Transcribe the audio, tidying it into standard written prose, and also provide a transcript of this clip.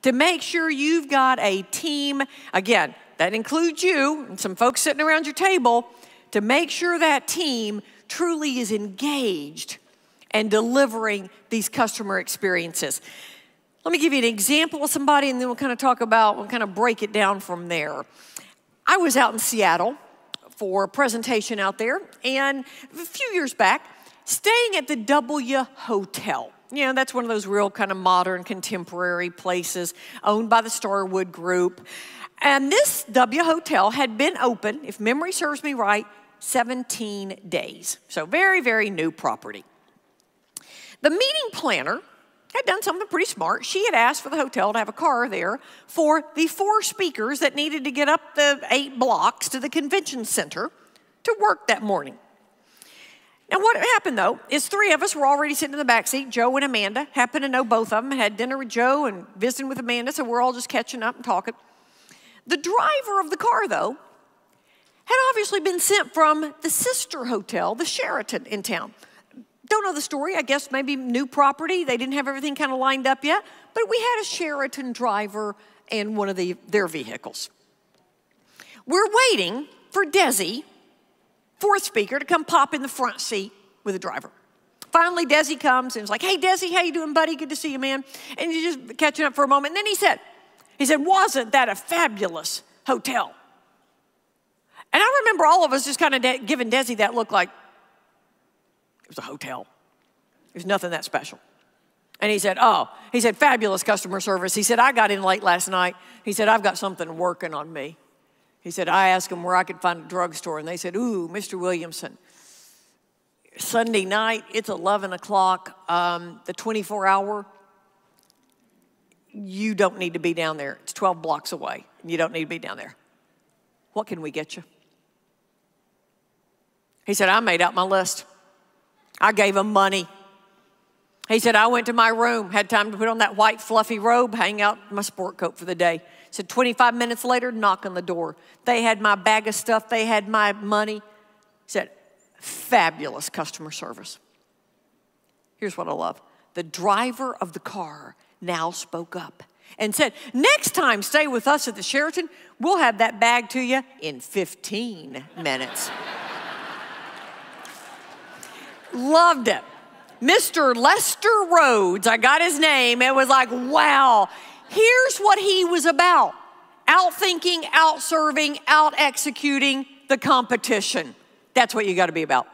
to make sure you've got a team, again, that includes you and some folks sitting around your table, to make sure that team truly is engaged and delivering these customer experiences. Let me give you an example of somebody, and then we'll kind of break it down from there. I was out in Seattle for a presentation out there, and a few years back, staying at the W Hotel. You know, that's one of those real kind of modern, contemporary places owned by the Starwood Group. And this W Hotel had been open, if memory serves me right, 17 days. So very, very new property. The meeting planner had done something pretty smart. She had asked for the hotel to have a car there for the 4 speakers that needed to get up the 8 blocks to the convention center to work that morning. Now, what happened, though, is 3 of us were already sitting in the back seat. Joe and Amanda happened to know both of them, had dinner with Joe and visiting with Amanda, so we're all just catching up and talking. The driver of the car, though, had obviously been sent from the sister hotel, the Sheraton in town. Don't know the story. I guess maybe new property. They didn't have everything kind of lined up yet, but we had a Sheraton driver and one of their vehicles. We're waiting for Desi, 4th speaker, to come pop in the front seat with the driver. Finally, Desi comes and is like, "Hey, Desi, how you doing, buddy? Good to see you, man." And he's just catching up for a moment. And then he said, "Wasn't that a fabulous hotel?" And I remember all of us just kind of giving Desi that look like, it was a hotel. There's nothing that special. And he said, "Fabulous customer service." He said, "I got in late last night." He said, "I've got something working on me." He said, "I asked them where I could find a drugstore, and they said, 'Ooh, Mr. Williamson, Sunday night, it's 11 o'clock, the 24-hour, you don't need to be down there. It's 12 blocks away, and you don't need to be down there. What can we get you?" He said, "I made out my list. I gave him money." He said, "I went to my room, had time to put on that white fluffy robe, hang out my sport coat for the day." He said, 25 minutes later, knock on the door. They had my bag of stuff. They had my money. He said, fabulous customer service. Here's what I love. The driver of the car now spoke up and said, "Next time, stay with us at the Sheraton. We'll have that bag to you in 15 minutes. Loved it. Mr. Lester Rhodes, I got his name. It was like, wow. Here's what he was about. Out-thinking, out-serving, out-executing the competition. That's what you got to be about.